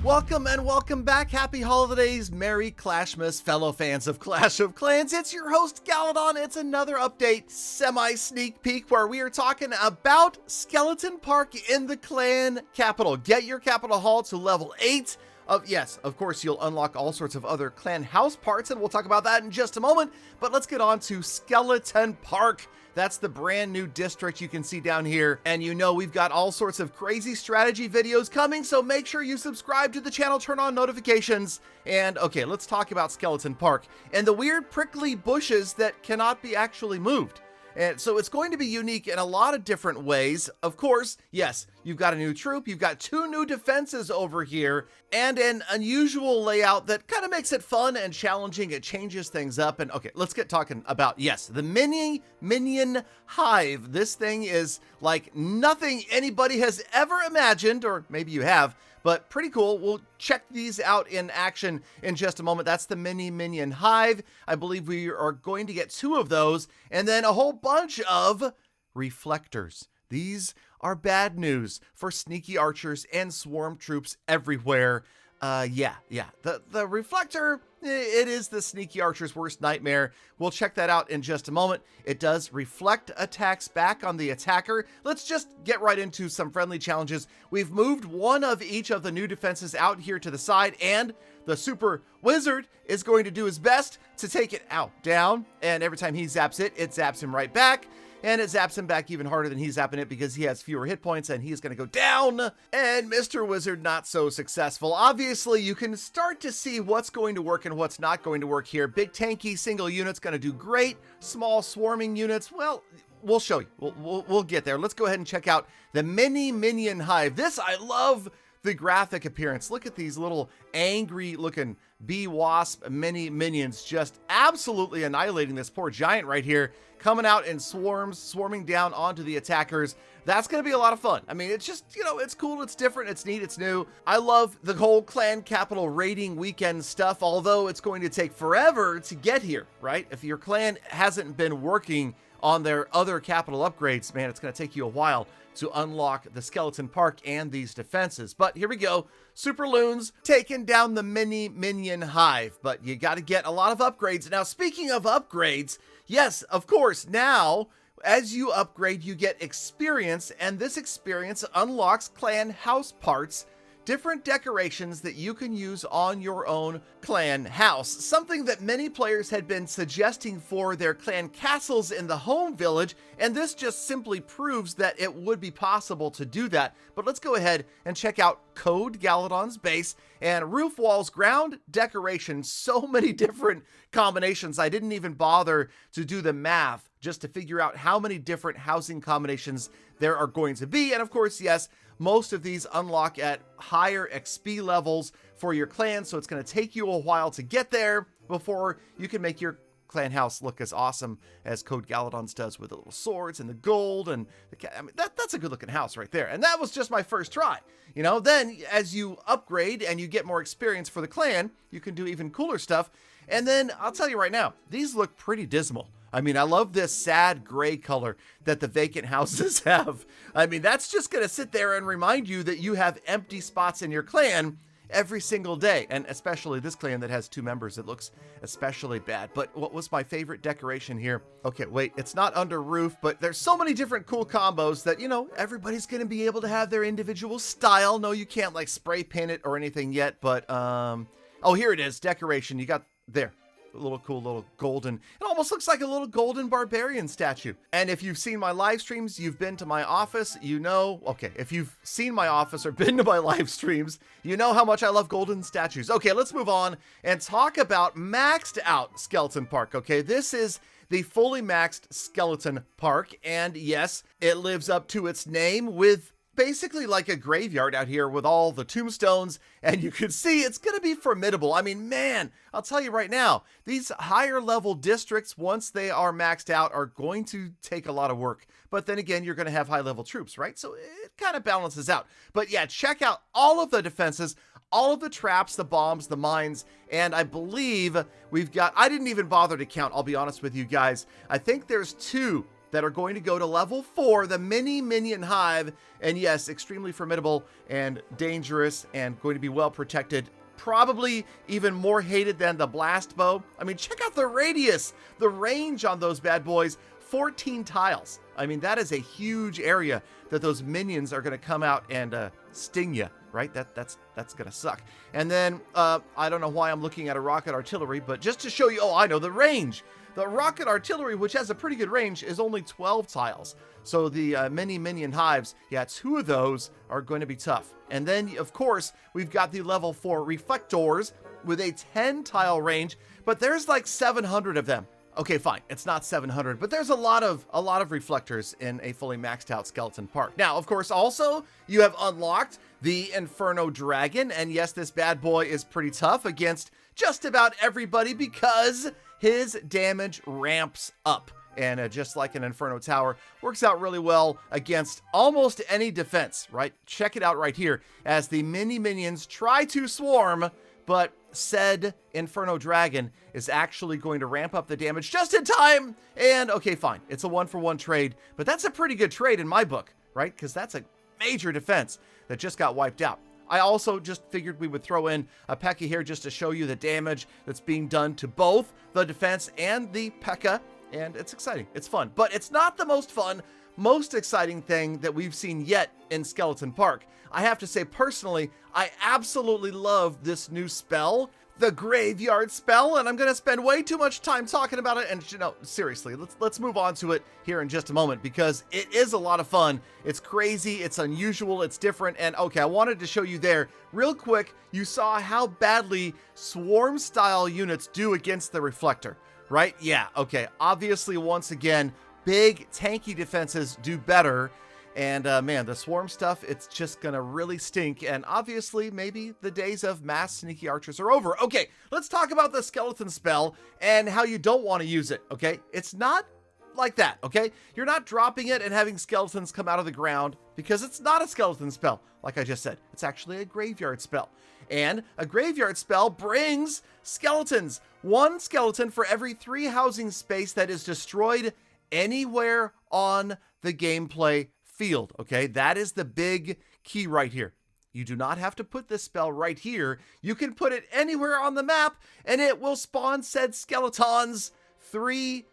Welcome and welcome back. Happy holidays, Merry Clashmas, fellow fans of Clash of Clans. It's your host, Galadon. It's another update, semi-sneak peek, where we are talking about Skeleton Park in the clan capital. Get your capital hall to level 8. Yes, of course, you'll unlock all sorts of other clan house parts, and we'll talk about that in just a moment. But let's get on to Skeleton Park. That's the brand new district you can see down here. And you know we've got all sorts of crazy strategy videos coming, so make sure you subscribe to the channel, turn on notifications. And okay, let's talk about Skeleton Park and the weird prickly bushes that cannot be actually moved. And so it's going to be unique in a lot of different ways. Of course, yes, you've got a new troop, you've got 2 new defenses over here, and an unusual layout that kind of makes it fun and challenging. It changes things up. And okay, let's get talking about, yes, the mini minion hive. This thing is like nothing anybody has ever imagined, or maybe you have, but pretty cool. We'll check these out in action in just a moment. That's the mini minion hive. I believe we are going to get 2 of those, and then a whole bunch of reflectors. These are bad news for sneaky archers and swarm troops everywhere. The reflector, it is the sneaky archer's worst nightmare. We'll check that out in just a moment. It does reflect attacks back on the attacker. Let's just get right into some friendly challenges. We've moved one of each of the new defenses out here to the side, and the super wizard is going to do his best to take it down. And every time he zaps it, it zaps him right back. And it zaps him back even harder than he's zapping it because he has fewer hit points and he's going to go down. And Mr. Wizard, not so successful. Obviously, you can start to see what's going to work and what's not going to work here. Big tanky single unit's going to do great. Small swarming units, well, we'll show you. We'll get there. Let's go ahead and check out the mini minion hive. This, I love the graphic appearance. Look at these little angry looking bee wasp mini minions just absolutely annihilating this poor giant right here, coming out in swarms, swarming down onto the attackers. That's going to be a lot of fun. I mean, it's just, you know, it's cool, it's different, it's neat, it's new. I love the whole clan capital raiding weekend stuff, although it's going to take forever to get here, right? If your clan hasn't been working on their other capital upgrades, man, it's going to take you a while to unlock the Skeleton Park and these defenses. But here we go. Super Loons taking down the mini minion hive, but you got to get a lot of upgrades. Now, speaking of upgrades, yes, of course, now as you upgrade, you get experience, and this experience unlocks clan house parts, different decorations that you can use on your own clan house. Something that many players had been suggesting for their clan castles in the home village, and this just simply proves that it would be possible to do that. But let's go ahead and check out Code Galadon's base and roof walls, ground decoration. So many different combinations. I didn't even bother to do the math just to figure out how many different housing combinations there are going to be. And of course, yes, most of these unlock at higher XP levels for your clan, so it's going to take you a while to get there before you can make your clan house look as awesome as Code Galadon's does with the little swords and the gold and I mean, that's a good looking house right there. And that was just my first try. You know, then as you upgrade and you get more experience for the clan, you can do even cooler stuff. And then I'll tell you right now, these look pretty dismal. I mean, I love this sad gray color that the vacant houses have. I mean, that's just going to sit there and remind you that you have empty spots in your clan every single day. And especially this clan that has 2 members, it looks especially bad. But what was my favorite decoration here? Okay, wait, it's not under roof, but there's so many different cool combos that, you know, everybody's going to be able to have their individual style. No, you can't like spray paint it or anything yet, but, oh, here it is, decoration. You got there. A little cool little golden, it almost looks like a little golden barbarian statue. And if you've seen my live streams, you've been to my office, you know, okay, if you've seen my office or been to my live streams, you know how much I love golden statues. Okay, let's move on and talk about maxed out Skeleton Park. Okay, this is the fully maxed Skeleton Park, and yes, it lives up to its name with basically like a graveyard out here with all the tombstones, and you can see it's going to be formidable. I mean, man, I'll tell you right now, these higher level districts, once they are maxed out, are going to take a lot of work. But then again, you're going to have high level troops, right? So it kind of balances out. But yeah, check out all of the defenses, all of the traps, the bombs, the mines, and I believe we've got, I didn't even bother to count, I'll be honest with you guys. I think there's 2 that are going to go to level 4, the Mini Minion Hive. And yes, extremely formidable and dangerous and going to be well protected. Probably even more hated than the blast bow. I mean, check out the radius, the range on those bad boys, 14 tiles. I mean, that is a huge area that those minions are going to come out and sting you, right? That's going to suck. And then, I don't know why I'm looking at a rocket artillery, but just to show you, oh, I know the range. The rocket artillery, which has a pretty good range, is only 12 tiles. So the mini minion hives, yeah, 2 of those are going to be tough. And then, of course, we've got the level 4 reflectors with a 10 tile range, but there's like 700 of them. Okay, fine, it's not 700, but there's a lot of reflectors in a fully maxed out Skeleton Park. Now, of course, also, you have unlocked the Inferno Dragon, and yes, this bad boy is pretty tough against just about everybody because his damage ramps up. And just like an Inferno Tower, works out really well against almost any defense, right? Check it out right here as the mini minions try to swarm, but said Inferno Dragon is actually going to ramp up the damage just in time. And okay, fine, it's a 1-for-1 trade, but that's a pretty good trade in my book, right? Because that's a major defense that just got wiped out. I also just figured we would throw in a P.E.K.K.A here just to show you the damage that's being done to both the defense and the P.E.K.K.A. And it's exciting, it's fun, but it's not the most fun, most exciting thing that we've seen yet in Skeleton Park. I have to say personally, I absolutely love this new spell, the Graveyard Spell, and I'm going to spend way too much time talking about it. And you know, seriously, let's move on to it here in just a moment because it is a lot of fun. It's crazy, it's unusual, it's different, and okay, I wanted to show you there real quick. You saw how badly swarm-style units do against the Reflector, right? Yeah, okay. Obviously, once again, big tanky defenses do better. And man, the swarm stuff, it's just gonna really stink. And obviously, maybe the days of mass sneaky archers are over. Okay, let's talk about the skeleton spell and how you don't want to use it, okay? It's not like that, okay? You're not dropping it and having skeletons come out of the ground because it's not a skeleton spell. Like I just said, it's actually a graveyard spell. And a graveyard spell brings skeletons. 1 skeleton for every 3 housing space that is destroyed anywhere on the gameplay field, okay? That is the big key right here. You do not have to put this spell right here. You can put it anywhere on the map and it will spawn said skeletons. 3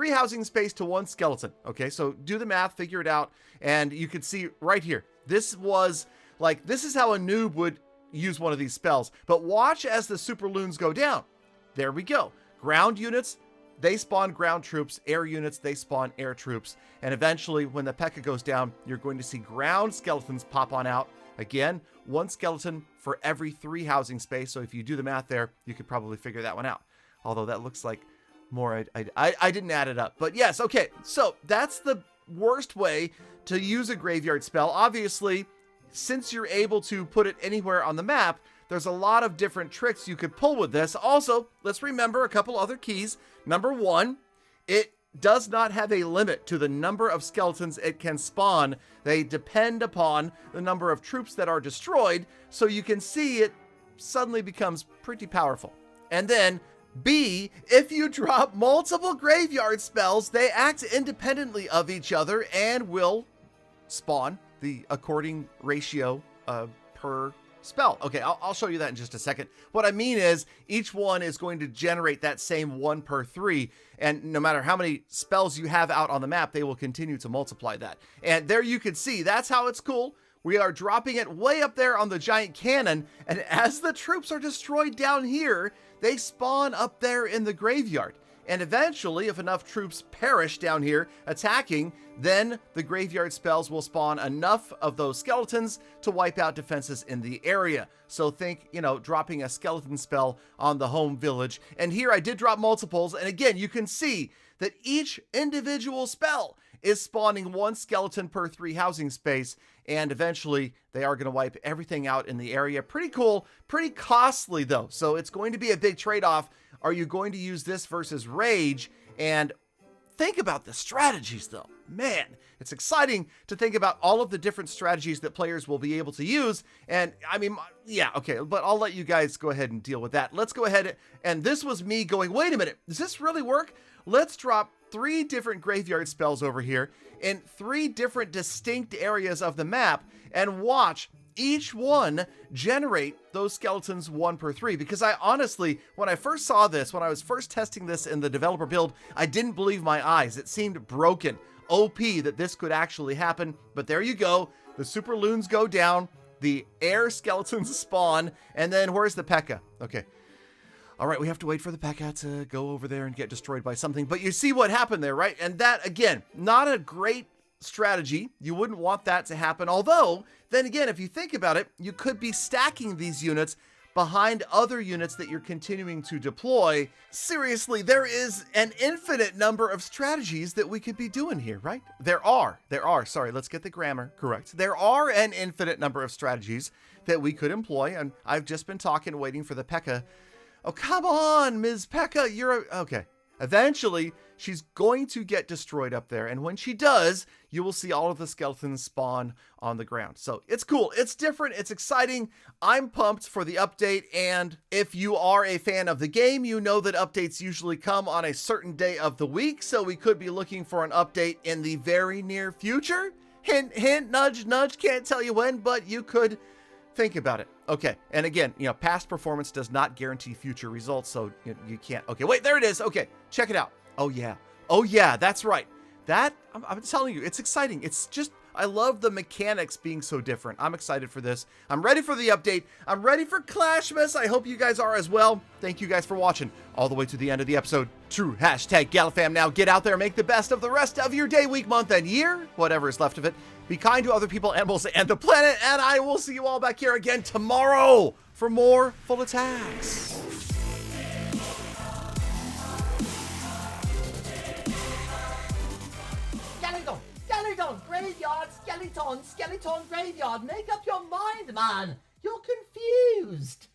housing space to 1 skeleton. Okay, so do the math, figure it out, and you can see right here. This is how a noob would use one of these spells. But watch as the super loons go down. There we go. Ground units, they spawn ground troops. Air units, they spawn air troops. And eventually, when the P.E.K.K.A goes down, you're going to see ground skeletons pop on out. Again, 1 skeleton for every 3 housing space. So if you do the math there, you could probably figure that one out. Although that looks like more, I didn't add it up. But yes, okay. So that's the worst way to use a graveyard spell. Obviously, since you're able to put it anywhere on the map, there's a lot of different tricks you could pull with this. Also, let's remember a couple other keys. Number 1, it does not have a limit to the number of skeletons it can spawn. They depend upon the number of troops that are destroyed, so you can see it suddenly becomes pretty powerful. And then B, if you drop multiple graveyard spells, they act independently of each other and will spawn the according ratio per spell. Okay, I'll show you that in just a second. What I mean is each one is going to generate that same 1 per 3, and no matter how many spells you have out on the map, they will continue to multiply that. And there you can see, that's how it's cool. We are dropping it way up there on the giant cannon, and as the troops are destroyed down here, they spawn up there in the graveyard. And eventually, if enough troops perish down here attacking, then the graveyard spells will spawn enough of those skeletons to wipe out defenses in the area. So think, dropping a skeleton spell on the home village. And here I did drop multiples, and again, you can see that each individual spell is spawning 1 skeleton per 3 housing space, and eventually they are going to wipe everything out in the area. Pretty cool, pretty costly though, so it's going to be a big trade-off. Are you going to use this versus Rage? And think about the strategies though. Man, it's exciting to think about all of the different strategies that players will be able to use. And I mean, yeah, okay, but I'll let you guys go ahead and deal with that. Let's go ahead, and this was me going, wait a minute, does this really work? Let's drop 3 different graveyard spells over here in 3 different distinct areas of the map, and watch each one generate those skeletons 1 per 3. Because I honestly, when I first saw this, when I was first testing this in the developer build, I didn't believe my eyes. It seemed broken, OP, that this could actually happen. But there you go. The super loons go down, the air skeletons spawn, and then where's the P.E.K.K.A? Okay. All right, we have to wait for the P.E.K.K.A to go over there and get destroyed by something. But you see what happened there, right? And that, again, not a great strategy. You wouldn't want that to happen. Although, then again, if you think about it, you could be stacking these units behind other units that you're continuing to deploy. Seriously, there is an infinite number of strategies that we could be doing here, right? There are, sorry, let's get the grammar correct. There are an infinite number of strategies that we could employ, and I've just been talking, waiting for the P.E.K.K.A. Oh, come on, Ms. P.E.K.K.A, okay. Eventually, she's going to get destroyed up there, and when she does, you will see all of the skeletons spawn on the ground. So it's cool, it's different, it's exciting. I'm pumped for the update, and if you are a fan of the game, you know that updates usually come on a certain day of the week, so we could be looking for an update in the very near future. Hint, hint, nudge, nudge, can't tell you when, but you could think about it. Okay, and again, past performance does not guarantee future results, so you can't. Okay, wait, there it is. Okay, check it out. Oh yeah, that's right. That, I'm telling you, it's exciting. It's just, I love the mechanics being so different. I'm excited for this. I'm ready for the update. I'm ready for Clashmas. I hope you guys are as well. Thank you guys for watching all the way to the end of the episode. True hashtag Galafam. Now get out there, make the best of the rest of your day, week, month, and year, whatever is left of it. Be kind to other people, animals, and the planet, and I will see you all back here again tomorrow for more full attacks. Galadon, graveyard, skeleton, graveyard. Make up your mind, man. You're confused.